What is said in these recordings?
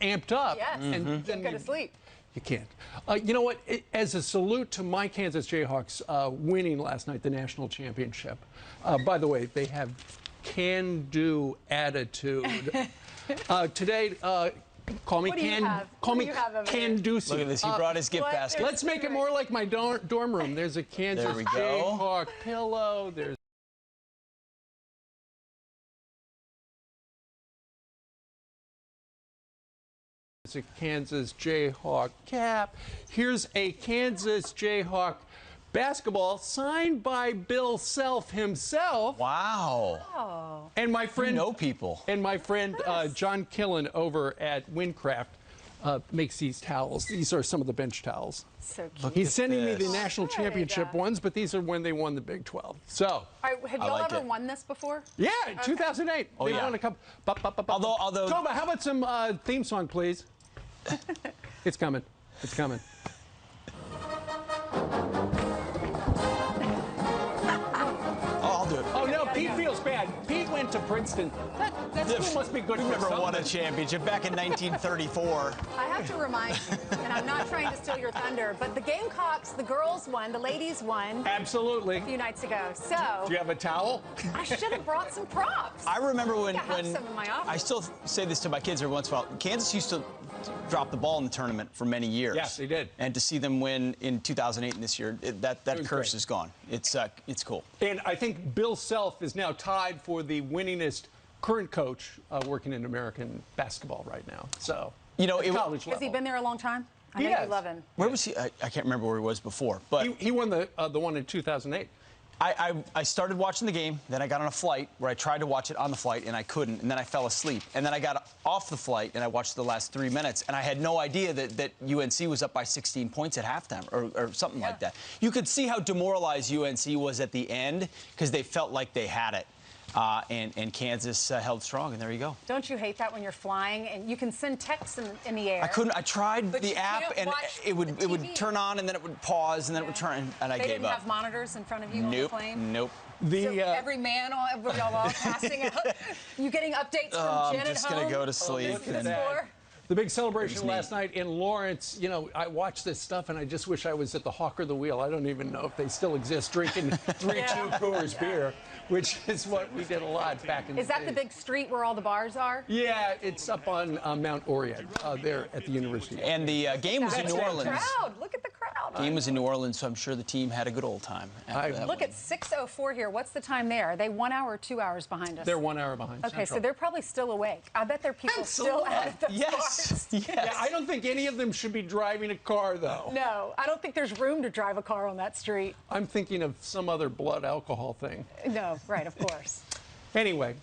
amped up. Yes, And then go to sleep. You can't. You know what? As a salute to my Kansas Jayhawks winning last night the national championship. By the way, they have can-do attitude. Today, call me can-do-see. Look at this. He brought his gift basket. Let's make it more like my dorm room. There's a Kansas Jayhawk pillow. There's a Kansas Jayhawk cap. Here's a Kansas Jayhawk basketball signed by Bill Self himself. Wow. Oh. And my friend, people. And my friend John Killen over at Windcraft makes these towels. These are some of the bench towels. So cute. He's sending me the national championship ones, but these are when they won the Big 12. So. All right, have y'all ever won this before? Yeah, 2008. Oh, they won a couple. Although, Toba, how about some theme song, please? It's coming. It's coming. I'll do it. Oh, no, Pete feels bad. Pete went to Princeton. That school must be good. We've never won a championship back in 1934. I have to remind you, and I'm not trying to steal your thunder, but the Gamecocks, the girls won, the ladies won. Absolutely. A few nights ago. So. Do you have a towel? I should have brought some props. I remember when I have some in my office. I still say this to my kids every once in a while. Kansas used to drop the ball in the tournament for many years. Yes, they did. And to see them win in 2008 and this year, that curse is gone. It's cool. And I think Bill Self is now tied for the winningest current coach working in American basketball right now. So, you know, college level. Has he been there a long time? I know you love him. Where was he? I can't remember where he was before, but he won the one in 2008. I started watching the game, then I got on a flight where I tried to watch it on the flight and I couldn't, and then I fell asleep. And then I got off the flight and I watched the last 3 minutes, and I had no idea that UNC was up by 16 points at halftime or something like that. You could see how demoralized UNC was at the end because they felt like they had it. And Kansas held strong, and there you go. Don't you hate that when you're flying and you can send texts in the air? I couldn't. I tried the app, and it would turn on, and then it would pause, and then it would turn, and I gave up. They didn't have monitors in front of you on the plane? Nope. So every man, y'all all passing out. You getting updates from Jen at home? I'm just gonna go to sleep. The big celebration last night in Lawrence, you know, I watched this stuff and I just wish I was at the Hawker the Wheel. I don't even know if they still exist, drinking 3-2 Coors beer, which is what we did a lot back in the day. Is that the big street where all the bars are? Yeah, it's up on Mount Orient there at the university. And the game was in New Orleans. Look at the crowd. The game was in New Orleans, so I'm sure the team had a good old time. Look at 6:04 here. What's the time there? Are they 1 hour or 2 hours behind us? They're 1 hour behind. Okay, so they're probably still awake. I bet there are people still at the bars. Yes. Yeah, I don't think any of them should be driving a car, though. No, I don't think there's room to drive a car on that street. I'm thinking of some other blood alcohol thing. No, right, of course. Anyway.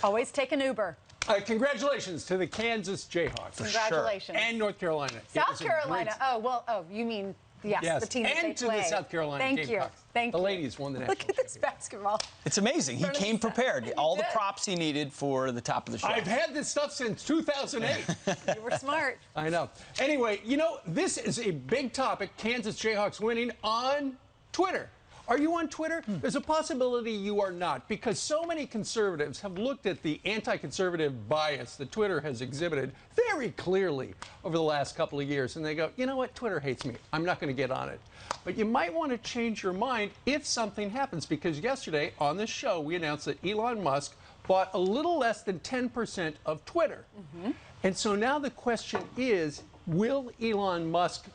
Always take an Uber. Congratulations to the Kansas Jayhawks. Congratulations. Sure. And North Carolina. South Carolina. Oh, you mean... Yes, the team that they play. And to the South Carolina Gamecocks. Thank you. The ladies won the national championship. Look at this basketball. It's amazing. He came prepared. All the props he needed for the top of the show. I've had this stuff since 2008. You were smart. I know. Anyway, you know, this is a big topic, Kansas Jayhawks winning on Twitter. Are you on Twitter? There's a possibility you are not, because so many conservatives have looked at the anti-conservative bias that Twitter has exhibited very clearly over the last couple of years, and they go, you know what, Twitter hates me. I'm not going to get on it. But you might want to change your mind if something happens, because yesterday on this show we announced that Elon Musk bought a little less than 10% of Twitter. And so now the question is, will Elon Musk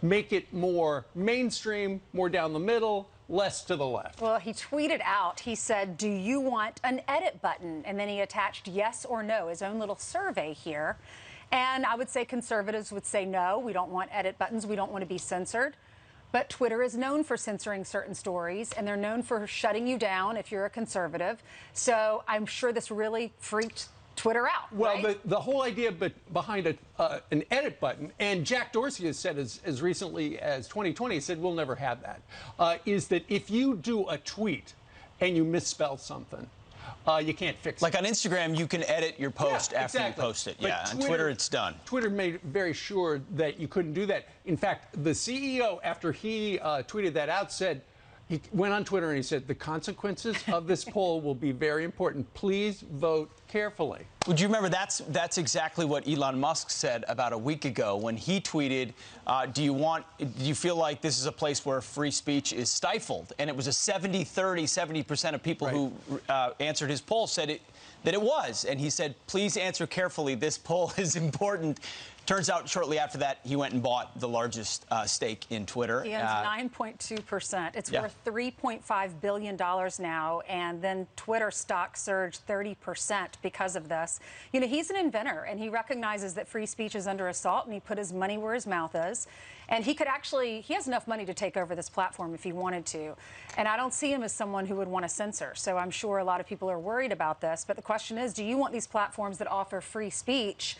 make it more mainstream, more down the middle, less to the left? Well, he tweeted out, he said, do you want an edit button? And then he attached yes or no, his own little survey here. And I would say conservatives would say no, we don't want edit buttons, we don't want to be censored. But Twitter is known for censoring certain stories, and they're known for shutting you down if you're a conservative. So I'm sure this really freaked Twitter out. Well, right? the whole idea behind an edit button, and Jack Dorsey has said as recently as 2020, he said we'll never have that, is that if you do a tweet and you misspell something, you can't fix it. Like on Instagram, you can edit your post after you post it. But on Twitter, it's done. Twitter made very sure that you couldn't do that. In fact, the CEO, after he tweeted that out, said, he went on Twitter and he said, the consequences of this poll will be very important. Please vote carefully. Would you remember that's exactly what Elon Musk said about a week ago when he tweeted, do you feel like this is a place where free speech is stifled? And it was a 70-30, 70% of people who answered his poll said that it was. And he said, please answer carefully. This poll is important. Turns out shortly after that, he went and bought the largest stake in Twitter. He owns 9.2%. It's worth $3.5 billion now. And then Twitter stock surged 30% because of this. You know, he's an inventor, and he recognizes that free speech is under assault, and he put his money where his mouth is. And he has enough money to take over this platform if he wanted to. And I don't see him as someone who would want to censor. So I'm sure a lot of people are worried about this. But the question is, do you want these platforms that offer free speech?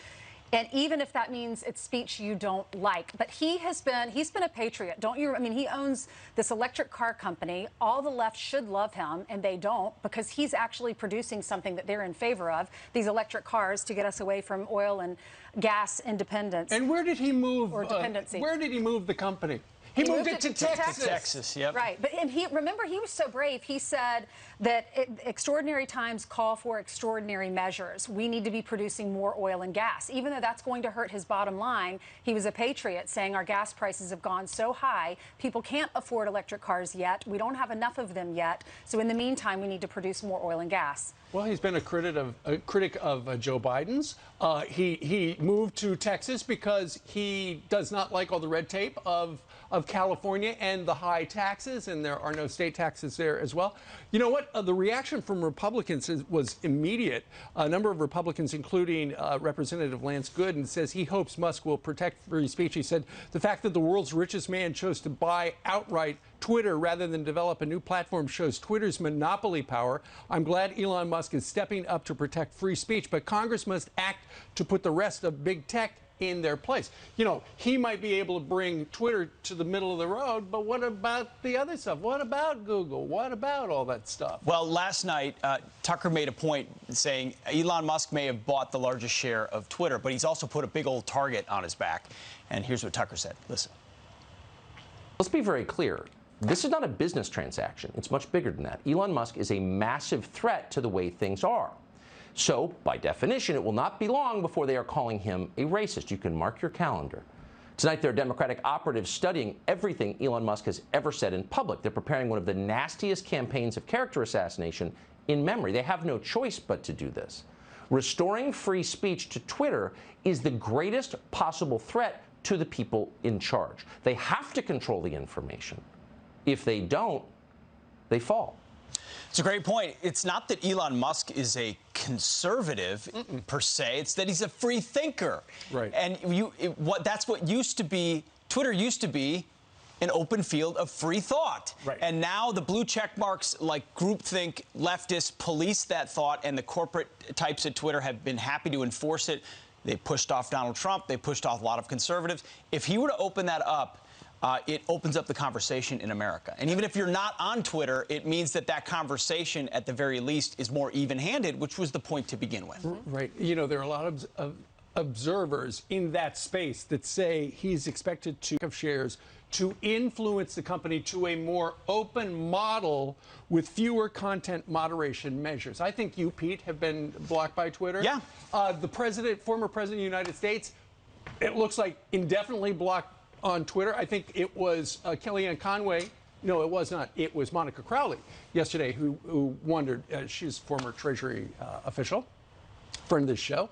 And even if that means it's speech you don't like. But he's been a patriot, don't you? I mean, he owns this electric car company. All the left should love him, and they don't, because he's actually producing something that they're in favor of, these electric cars, to get us away from oil and gas independence. And where did he move? Or dependency. Where did he move the company? He moved it to Texas. Texas, yep. Right. But remember, he was so brave. He said that extraordinary times call for extraordinary measures. We need to be producing more oil and gas. Even though that's going to hurt his bottom line, he was a patriot, saying our gas prices have gone so high, people can't afford electric cars yet. We don't have enough of them yet. So in the meantime, we need to produce more oil and gas. Well, he's been a critic of Joe Biden's. He moved to Texas because he does not like all the red tape of California and the high taxes, and there are no state taxes there as well. You know what? The reaction from Republicans was immediate. A number of Republicans, including Representative Lance Gooden, says he hopes Musk will protect free speech. He said the fact that the world's richest man chose to buy outright Twitter rather than develop a new platform shows Twitter's monopoly power. I'm glad Elon Musk is stepping up to protect free speech, but Congress must act to put the rest of big tech in their place. You know, he might be able to bring Twitter to the middle of the road, but what about the other stuff? What about Google? What about all that stuff? Well, last night, Tucker made a point saying Elon Musk may have bought the largest share of Twitter, but he's also put a big old target on his back. And here's what Tucker said. Listen. Let's be very clear. This is not a business transaction. It's much bigger than that. Elon Musk is a massive threat to the way things are. So, by definition, it will not be long before they are calling him a racist. You can mark your calendar. Tonight, there are Democratic operatives studying everything Elon Musk has ever said in public. They're preparing one of the nastiest campaigns of character assassination in memory. They have no choice but to do this. Restoring free speech to Twitter is the greatest possible threat to the people in charge. They have to control the information. If they don't, they fall. It's a great point. It's not that Elon Musk is a conservative per se. It's that he's a free thinker. Right. And that's what used to be, Twitter used to be an open field of free thought. Right. And now the blue check marks like groupthink leftists police that thought, and the corporate types at Twitter have been happy to enforce it. They pushed off Donald Trump. They pushed off a lot of conservatives. If he were to open that up, it opens up the conversation in America. And even if you're not on Twitter, it means that that conversation, at the very least, is more even-handed, which was the point to begin with. Right. You know, there are a lot of observers in that space that say he's expected to have shares to influence the company to a more open model with fewer content moderation measures. I think you, Pete, have been blocked by Twitter. Yeah. The former president of the United States, it looks like indefinitely blocked on Twitter. I think it was Kellyanne Conway. No, it was not. It was Monica Crowley yesterday who wondered, she's a former Treasury official, friend of this show.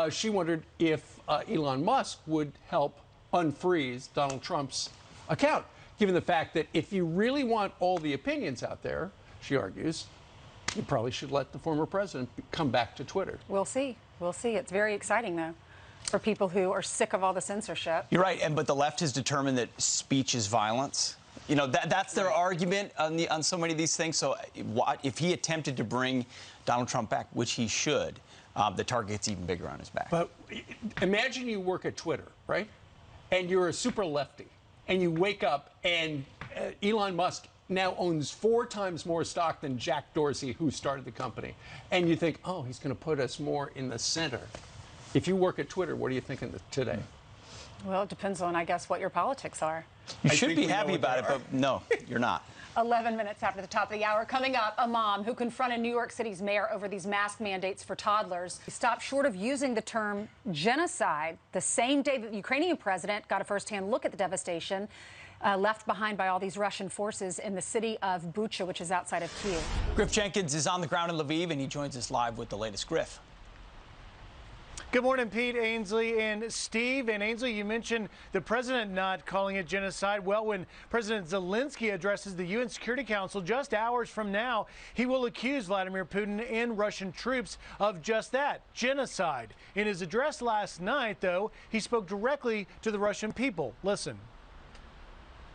She wondered if Elon Musk would help unfreeze Donald Trump's account, given the fact that if you really want all the opinions out there, she argues, you probably should let the former president come back to Twitter. We'll see. We'll see. It's very exciting, though, for people who are sick of all the censorship. You're right, but the left has determined that speech is violence. You know, that's their argument on so many of these things. So if he attempted to bring Donald Trump back, which he should, the target gets even bigger on his back. But imagine you work at Twitter, right? And you're a super lefty, and you wake up and Elon Musk now owns 4 times more stock than Jack Dorsey, who started the company. And you think, oh, he's going to put us more in the center. If you work at Twitter, what are you thinking today? Well, it depends on, I guess, what your politics are. You should be happy about it, but no, you're not. 11 minutes after the top of the hour. Coming up, a mom who confronted New York City's mayor over these mask mandates for toddlers. He stopped short of using the term genocide the same day that the Ukrainian president got a firsthand look at the devastation left behind by all these Russian forces in the city of Bucha, which is outside of Kyiv. Griff Jenkins is on the ground in Lviv, and he joins us live with the latest. Griff. Good morning, Pete, Ainsley, and Steve. And Ainsley, you mentioned the president not calling it genocide. Well, when President Zelensky addresses the UN Security Council just hours from now, he will accuse Vladimir Putin and Russian troops of just that, genocide. In his address last night, though, he spoke directly to the Russian people. Listen.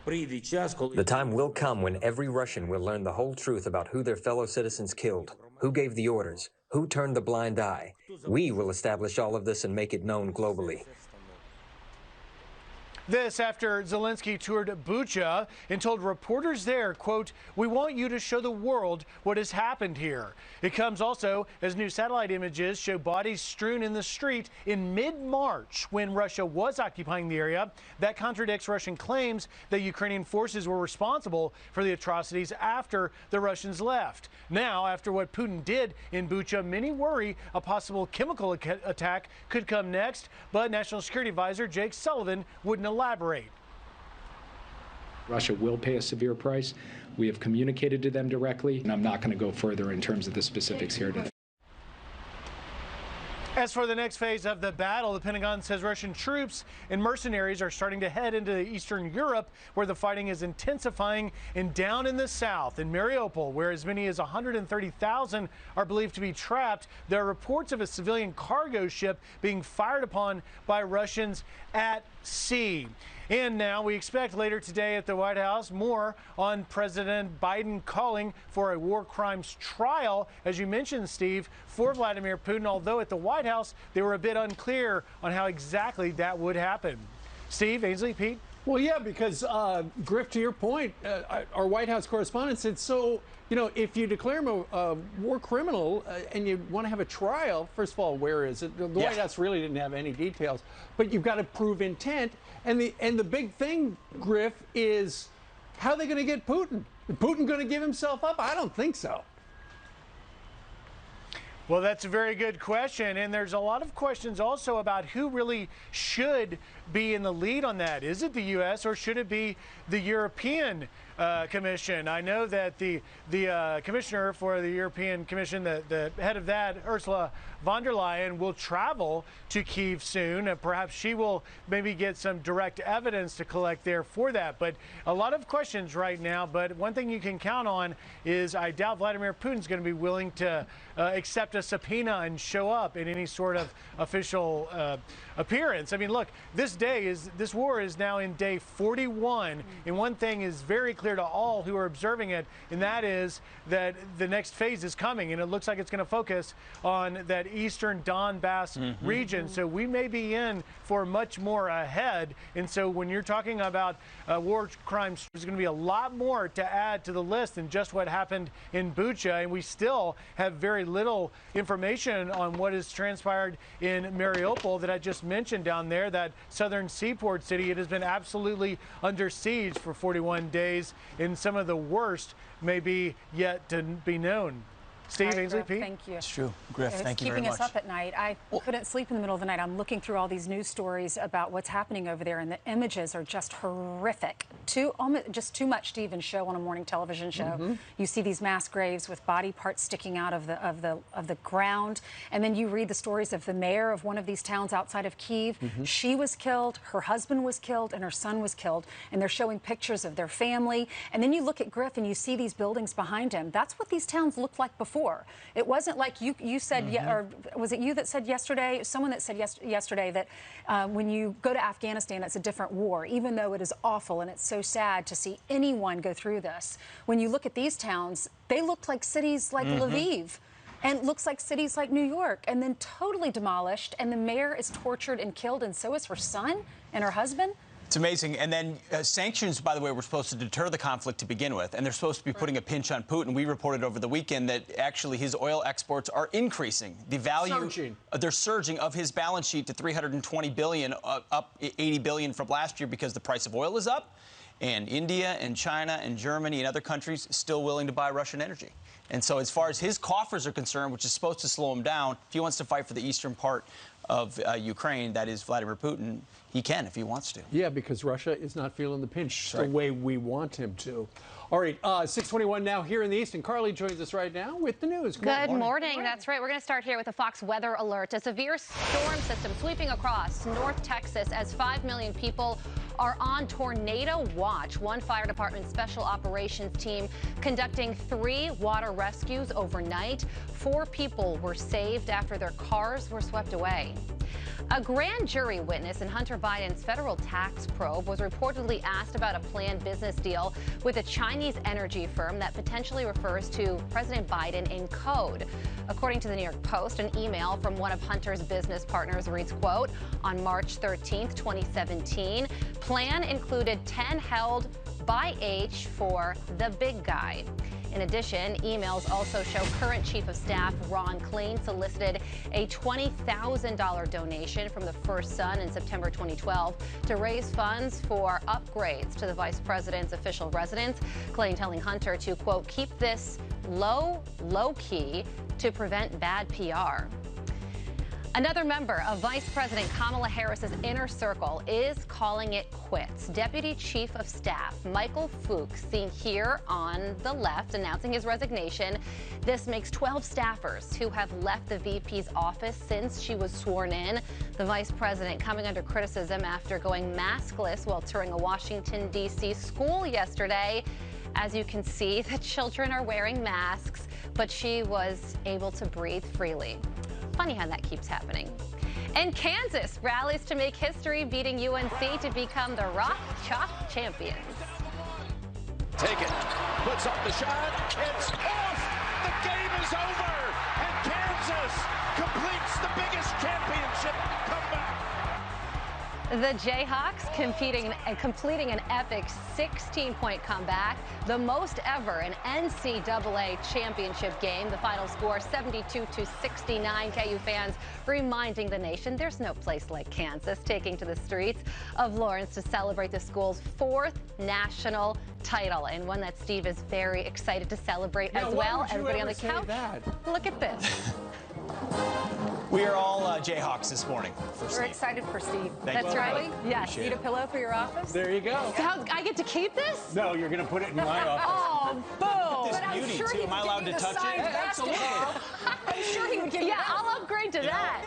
The time will come when every Russian will learn the whole truth about who their fellow citizens killed, who gave the orders, who turned the blind eye. We will establish all of this and make it known globally. This after Zelensky toured Bucha and told reporters there, quote, "We want you to show the world what has happened here." It comes also as new satellite images show bodies strewn in the street in mid-March when Russia was occupying the area. That contradicts Russian claims that Ukrainian forces were responsible for the atrocities after the Russians left. Now, after what Putin did in Bucha, many worry a possible chemical attack could come next, but National Security Advisor Jake Sullivan wouldn't elaborate. Russia will pay a severe price. We have communicated to them directly, and I'm not going to go further in terms of the specifics here today. As for the next phase of the battle, the Pentagon says Russian troops and mercenaries are starting to head into Eastern Europe, where the fighting is intensifying, and down in the south, in Mariupol, where as many as 130,000 are believed to be trapped. There are reports of a civilian cargo ship being fired upon by Russians at sea. And now we expect later today at the White House more on President Biden calling for a war crimes trial, as you mentioned, Steve, for Vladimir Putin, although at the White House they were a bit unclear on how exactly that would happen. Steve, Ainsley, Pete? Well, yeah, because, Griff, to your point, our White House correspondent said, so, you know, if you declare him a war criminal and you want to have a trial, first of all, where is it? The White House really didn't have any details, but you've got to prove intent. And the big thing, Griff, is how are they going to get Putin? Is Putin going to give himself up? I don't think so. Well, that's a very good question, and there's a lot of questions also about who really should be in the lead on that. Is it the U.S. or should it be the European Commission? I know that the commissioner for the European Commission, the head of that, Ursula von der Leyen, will travel to Kyiv soon, and perhaps she will maybe get some direct evidence to collect there for that. But a lot of questions right now, but one thing you can count on is I doubt Vladimir Putin's going to be willing to accept a subpoena and show up in any sort of official appearance. I mean, look, this war is now in day 41, and one thing is very clear to all who are observing it, and that is that the next phase is coming, and it looks like it's going to focus on that eastern Donbass region. So we may be in for much more ahead, and so when you're talking about war crimes, there's going to be a lot more to add to the list than just what happened in Bucha, and we still have very little information on what has transpired in Mariupol that I just mentioned down there, that southern seaport city. It has been absolutely under siege for 41 days, and some of the worst may be yet to be known. Steve, Ainsley, Pete? Thank you. It's true. Griff, thank you very much. much. Keeping us up at night. I couldn't sleep in the middle of the night. I'm looking through all these news stories about what's happening over there, and the images are just horrific. Just too much to even show on a morning television show. You see these mass graves with body parts sticking out of the ground, and then you read the stories of the mayor of one of these towns outside of Kyiv. She was killed, her husband was killed, and her son was killed, and they're showing pictures of their family. And then you look at Griff and you see these buildings behind him. That's what these towns looked like before. It wasn't like you said, or was it you that said yesterday, someone that said yesterday that when you go to Afghanistan, it's a different war, even though it is awful and it's so sad to see anyone go through this. When you look at these towns, they looked like cities like Lviv. And it looks like cities like New York, and then totally demolished, and the mayor is tortured and killed, and so is her son and her husband. It's amazing. And then sanctions, by the way, were supposed to deter the conflict to begin with, and they're supposed to be putting a pinch on Putin. We reported over the weekend that actually his oil exports are increasing. The value, they're surging of his balance sheet to $320 billion, up $80 billion from last year because the price of oil is up. And India and China and Germany and other countries still willing to buy Russian energy. And so as far as his coffers are concerned, which is supposed to slow him down, if he wants to fight for the eastern part of Ukraine, that is Vladimir Putin, he can if he wants to. Yeah, because Russia is not feeling the pinch the way we want him to. All right, 6:21 now here in the East, and Carly joins us right now with the news. Good morning. That's right. We're going to start here with a FOX weather alert. A severe storm system sweeping across North Texas as 5 million people are on tornado watch. One fire department special operations team conducting 3 water rescues overnight. 4 people were saved after their cars were swept away. A grand jury witness in Hunter Biden's federal tax probe was reportedly asked about a planned business deal with a Chinese energy firm that potentially refers to President Biden in code. According to the New York Post, an email from one of Hunter's business partners reads, quote, on March 13th, 2017, plan included 10 held by H for the big guy. In addition, emails also show current Chief of Staff Ron Klain solicited a $20,000 donation from the first son in September 2012 to raise funds for upgrades to the vice president's official residence. Klain telling Hunter to, quote, keep this low key to prevent bad PR. Another member of Vice President Kamala Harris's inner circle is calling it quits. Deputy Chief of Staff Michael Fuchs, seen here on the left, announcing his resignation. This makes 12 staffers who have left the VP's office since she was sworn in. The vice president coming under criticism after going maskless while touring a Washington, D.C. school yesterday. As you can see, the children are wearing masks, but she was able to breathe freely. Funny how that keeps happening. And Kansas rallies to make history, beating UNC to become the Rock Chalk champions. Take it, puts up the shot, it's off, the game is over, and Kansas completes the biggest championship comeback. The Jayhawks completing an epic 16-point comeback, the most ever in NCAA championship game. The final score 72-69. KU fans reminding the nation there's no place like Kansas, taking to the streets of Lawrence to celebrate the school's 4th national title, and one that Steve is very excited to celebrate as well. Everybody on the couch, look at this. We are all Jayhawks this morning. We're excited for Steve. That's right. Yes. Need a pillow for your office? There you go. So I get to keep this? No, you're going to put it in my office. Oh, boom. This beauty, sure too. Am I allowed to touch it? Absolutely. I'm sure he would give you that. I'll upgrade to that.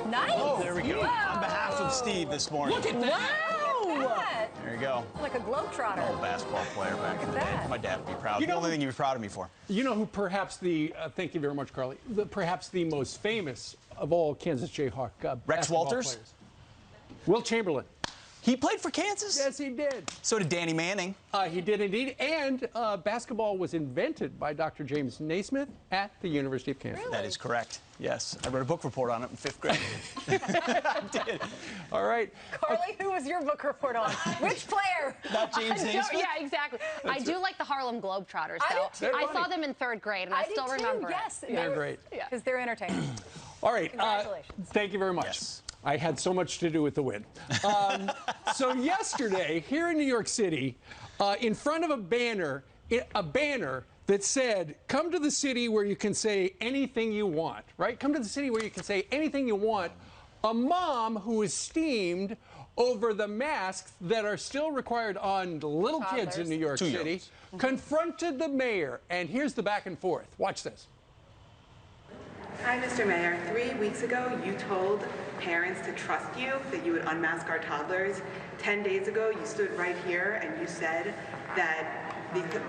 Nice. Oh, there we go. On behalf of Steve this morning. Look at that. Wow. There you go. Like a globetrotter. Old basketball player back in the day. that. My dad would be proud. You The know- only thing he'd be proud of me for. You know who perhaps thank you very much, Carly, perhaps the most famous of all Kansas Jayhawk Rex basketball Walters? players? Will Chamberlain. He played for Kansas? Yes, he did. So did Danny Manning. He did indeed. And basketball was invented by Dr. James Naismith at the University of Kansas. That is correct. Yes. I wrote a book report on it in 5th grade. I did. All right. Carly, who was your book report on? Which player? Not James Naismith? Yeah, exactly. I do like the Harlem Globetrotters, though. do too. I saw them in 3rd grade, and I still remember Yes, it. They're great. Because they're entertaining. All right. Congratulations. Thank you very much. Yes. I had so much to do with the win. So yesterday, here in New York City, in front of a banner that said, come to the city where you can say anything you want, right? Come to the city where you can say anything you want. A mom who is steamed over the masks that are still required on little kids in New York City, confronted the mayor. And here's the back and forth. Watch this. Hi, Mr. Mayor. 3 weeks ago, you told parents to trust you, that you would unmask our toddlers. 10 days ago, you stood right here and you said that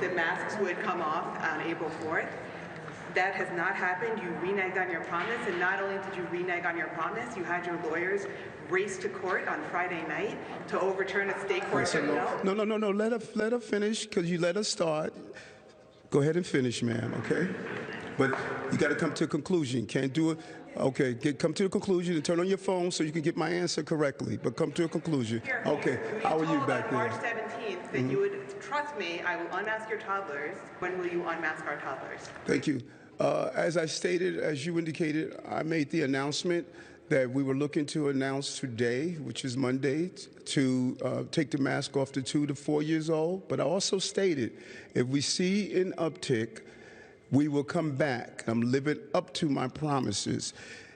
the masks would come off on April 4th. That has not happened. You reneged on your promise, and not only did you renege on your promise, you had your lawyers race to court on Friday night to overturn a state court. No. Let her finish, because you let her start. Go ahead and finish, ma'am, okay? But you got to come to a conclusion. Can't do it. Okay, come to a conclusion and turn on your phone so you can get my answer correctly. But come to a conclusion. Okay, how are you back there? March 17th that you would trust me, I will unmask your toddlers. When will you unmask our toddlers? Thank you. As I stated, as you indicated, I made the announcement that we were looking to announce today, which is Monday, to take the mask off to 2 to 4 years old. But I also stated, if we see an uptick, we will come back. I'm living up to my promises.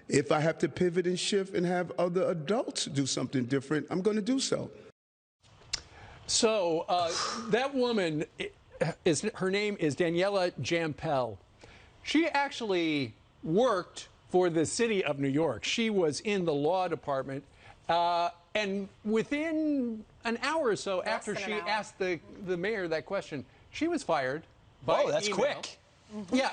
If I have to pivot and shift and have other adults do something different, I'm going to do so. So that woman, her name is Daniela Jampel. She actually worked for the city of New York. She was in the law department. And within an hour or so after she asked the mayor that question, she was fired by that's email. quick. Yeah,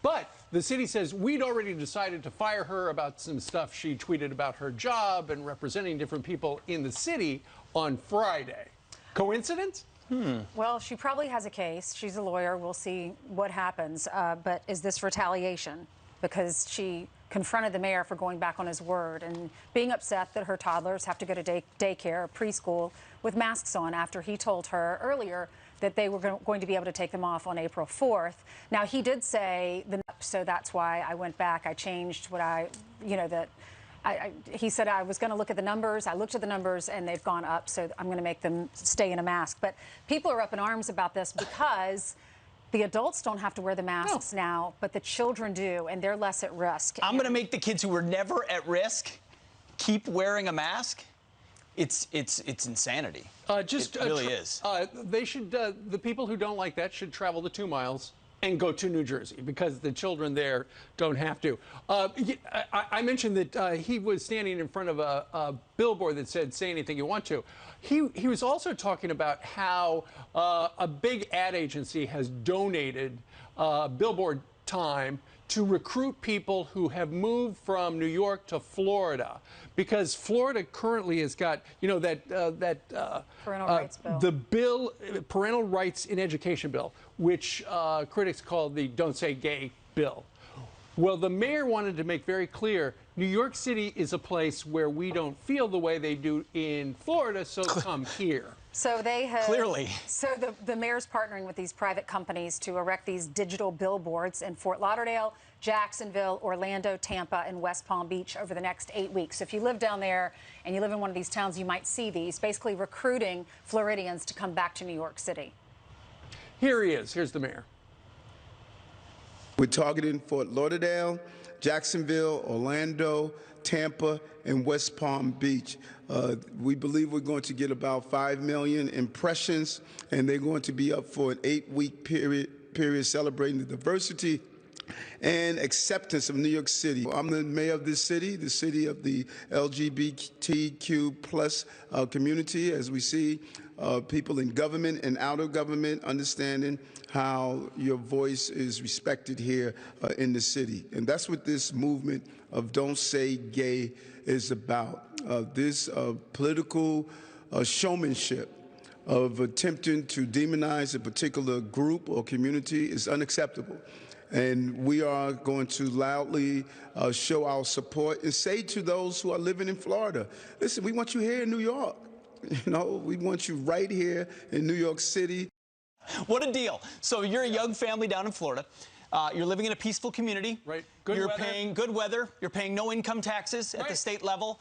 but the city says we'd already decided to fire her about some stuff she tweeted about her job and representing different people in the city on Friday. Coincidence? Well, she probably has a case. She's a lawyer. We'll see what happens. But is this retaliation? Because she confronted the mayor for going back on his word and being upset that her toddlers have to go to daycare or preschool with masks on after he told her earlier that they were going to be able to take them off on April 4th. Now, he did say, so that's why I went back. I changed what he said I was going to look at the numbers. I looked at the numbers, and they've gone up, so I'm going to make them stay in a mask. But people are up in arms about this because the adults don't have to wear the masks now, but the children do, and they're less at risk. I'm going to make the kids who were never at risk keep wearing a mask. It's insanity. It really is. They should. The people who don't like that should travel the 2 miles and go to New Jersey because the children there don't have to. I mentioned that he was standing in front of a billboard that said, "Say anything you want to." He was also talking about how a big ad agency has donated billboard time to recruit people who have moved from New York to Florida, because Florida currently has got, parental rights bill. The bill, parental rights in education bill, which critics call the Don't Say Gay bill. Well, the mayor wanted to make very clear, New York City is a place where we don't feel the way they do in Florida, so come here. So they have clearly. So the mayor's partnering with these private companies to erect these digital billboards in Fort Lauderdale, Jacksonville, Orlando, Tampa, and West Palm Beach over the next 8 weeks. So if you live down there and you live in one of these towns, you might see these, basically recruiting Floridians to come back to New York City. Here he is. Here's the mayor. We're targeting Fort Lauderdale, Jacksonville, Orlando, Tampa, and West Palm Beach. We believe we're going to get about 5 million impressions, and they're going to be up for an 8-week period celebrating the diversity and acceptance of New York City. I'm the mayor of this city, the city of the LGBTQ plus community, as we see people in government and out of government understanding how your voice is respected here in the city. And that's what this movement of Don't Say Gay is about. This political showmanship of attempting to demonize a particular group or community is unacceptable. And we are going to loudly show our support and say to those who are living in Florida, listen, we want you here in New York. We want you right here in New York City. What a deal. So you're a young family down in Florida. You're living in a peaceful community. Right. You're paying good weather. You're paying no income taxes at the state level.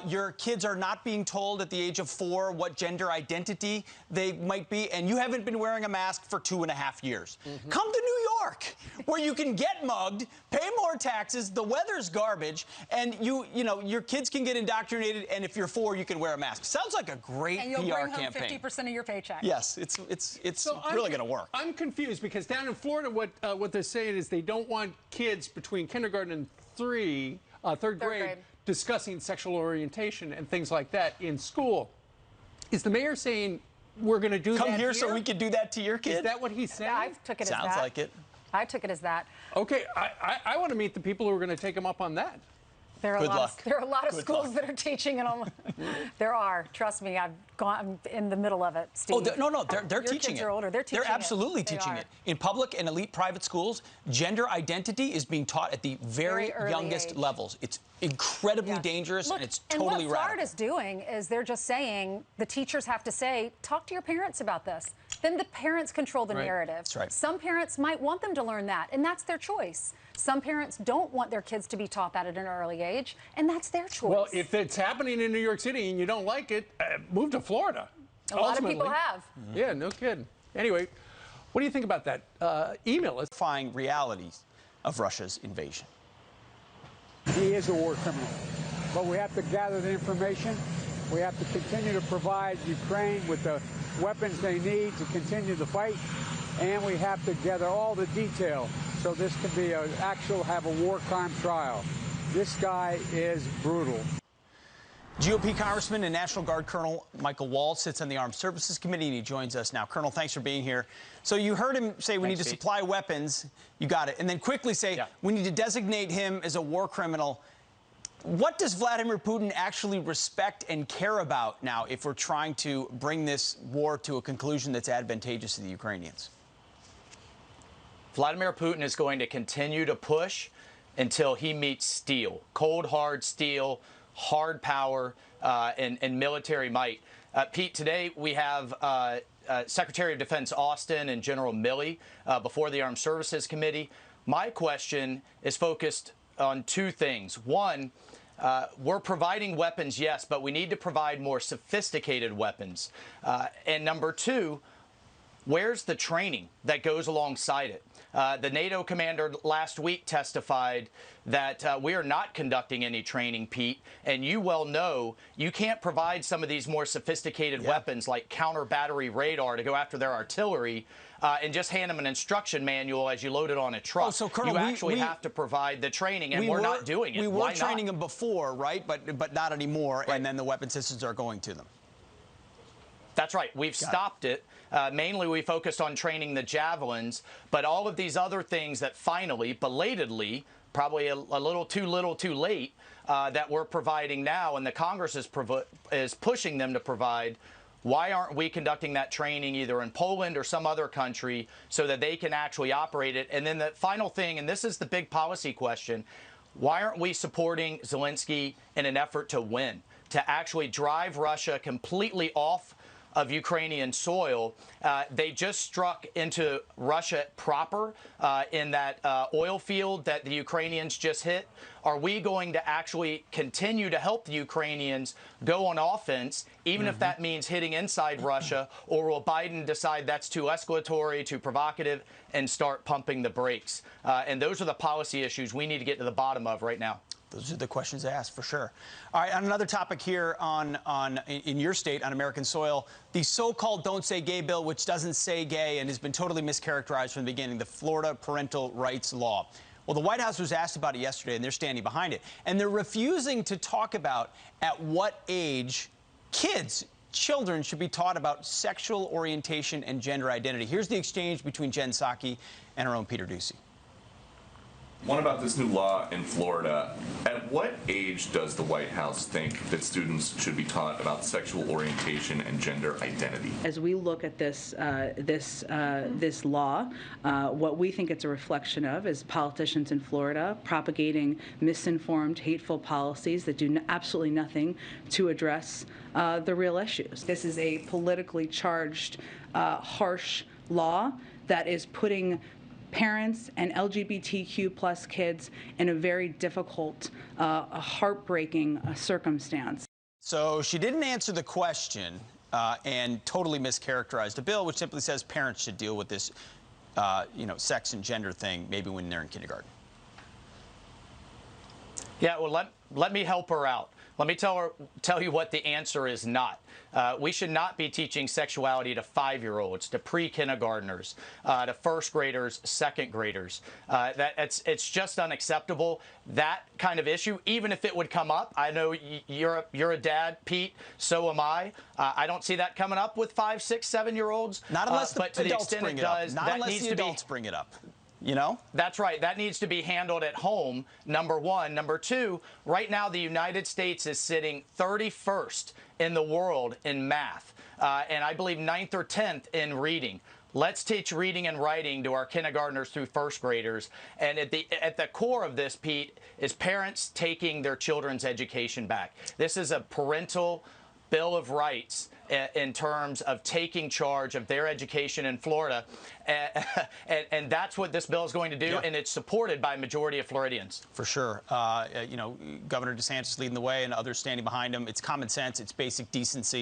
Your kids are not being told at the age of 4 what gender identity they might be, and you haven't been wearing a mask for 2.5 years. Come to New York, where you can get mugged, pay more taxes, the weather's garbage, and your kids can get indoctrinated, and if you're 4, you can wear a mask. Sounds like a great PR campaign. And you'll bring home 50% of your paycheck. Yes, it's really going to work. I'm confused because down in Florida, what they're saying is they don't want kids between kindergarten and third grade discussing sexual orientation and things like that in school. Is the mayor saying we're going to do that Come here so we can do that to your kid? Is that what he's saying? I took it as that. Sounds like it. I took it as that. Okay, I want to meet the people who are going to take him up on that. There are Good luck. There are a lot of Good schools luck. that are teaching it on. There are. Trust me, I'm in the middle of it, Steve. Oh, no, they're Your teaching kids it. are older. They're teaching it. They're absolutely They teaching are. it. In public and elite private schools, gender identity is being taught at the very early youngest age. levels. It's incredibly dangerous, Look, and it's and totally what radical. Florida's doing is they're just saying the teachers have to say, talk to your parents about this. Then the parents control the narrative. That's right. Some parents might want them to learn that, and that's their choice. Some parents don't want their kids to be taught that at an early age, and that's their choice. Well, if it's happening in New York City and you don't like it, move to Florida. A lot of people have. Yeah, no kidding. Anyway, what do you think about that? Email us. Terrifying realities of Russia's invasion. He is a war criminal, but we have to gather the information. We have to continue to provide Ukraine with the weapons they need to continue the fight, and we have to gather all the detail so this can be have a war crime trial. This guy is brutal. GOP Congressman and National Guard Colonel Michael Wall sits on the Armed Services Committee, and he joins us now. Colonel, thanks for being here. So you heard him say we need to supply weapons. You got it. And then quickly say we need to designate him as a war criminal. What does Vladimir Putin actually respect and care about now if we're trying to bring this war to a conclusion that's advantageous to the Ukrainians? Vladimir Putin is going to continue to push until he meets steel, cold, hard steel, hard power, and military might. Pete, today we have Secretary of Defense Austin and General Milley before the Armed Services Committee. My question is focused on two things. One, we're providing weapons, yes, but we need to provide more sophisticated weapons. And number two, where's the training that goes alongside it? The NATO commander last week testified that we are not conducting any training, Pete, and you well know you can't provide some of these more sophisticated weapons like counter-battery radar to go after their artillery and just hand them an instruction manual as you load it on a truck. Oh, so, Colonel, you actually have to provide the training, and we're not doing it. We were Why training not? them before, right? But not anymore, and then the weapon systems are going to them. That's right. We've stopped it. Mainly, we focused on training the javelins, but all of these other things that finally, belatedly, probably a little too late, that we're providing now, and the Congress is pushing them to provide. Why aren't we conducting that training either in Poland or some other country so that they can actually operate it? And then the final thing, and this is the big policy question, why aren't we supporting Zelensky in an effort to win, to actually drive Russia completely off of Ukrainian soil? They just struck into Russia proper in that oil field that the Ukrainians just hit. Are we going to actually continue to help the Ukrainians go on offense, even if that means hitting inside Russia, or will Biden decide that's too escalatory, too provocative, and start pumping the brakes? And those are the policy issues we need to get to the bottom of right now. Those are the questions asked, for sure. All right, on another topic here in your state, on American soil, the so-called Don't Say Gay bill, which doesn't say gay and has been totally mischaracterized from the beginning, the Florida Parental Rights Law. Well, the White House was asked about it yesterday, and they're standing behind it. And they're refusing to talk about at what age children should be taught about sexual orientation and gender identity. Here's the exchange between Jen Psaki and our own Peter Ducey. One about this new law in Florida. At what age does the White House think that students should be taught about sexual orientation and gender identity? As we look at this law, what we think it's a reflection of is politicians in Florida propagating misinformed, hateful policies that do absolutely nothing to address the real issues. This is a politically charged, harsh law that is putting parents and LGBTQ plus kids in a very difficult, heartbreaking circumstance. So she didn't answer the question and totally mischaracterized the bill, which simply says parents should deal with this, sex and gender thing maybe when they're in kindergarten. Yeah, well, let me help her out. Let me tell you what the answer is not. We should not be teaching sexuality to 5-year-olds, to pre-kindergartners, to first graders, second graders. It's just unacceptable. That kind of issue, even if it would come up, I know you're a dad, Pete. So am I. I don't see that coming up with 5, 6, 7-year-olds. Not unless the but to the adults extent bring it it up. does, Not that unless needs the to adults be bring it up. You know? That's right. That needs to be handled at home, number one. Number two, right now the United States is sitting 31st in the world in math, and I believe 9th or 10th in reading. Let's teach reading and writing to our kindergartners through first graders. And at the core of this, Pete, is parents taking their children's education back. This is a parental Bill of Rights in terms of taking charge of their education in Florida. And that's what this bill is going to do, and it's supported by a majority of Floridians. For sure. You know, Governor DeSantis leading the way and others standing behind him. It's common sense. It's basic decency.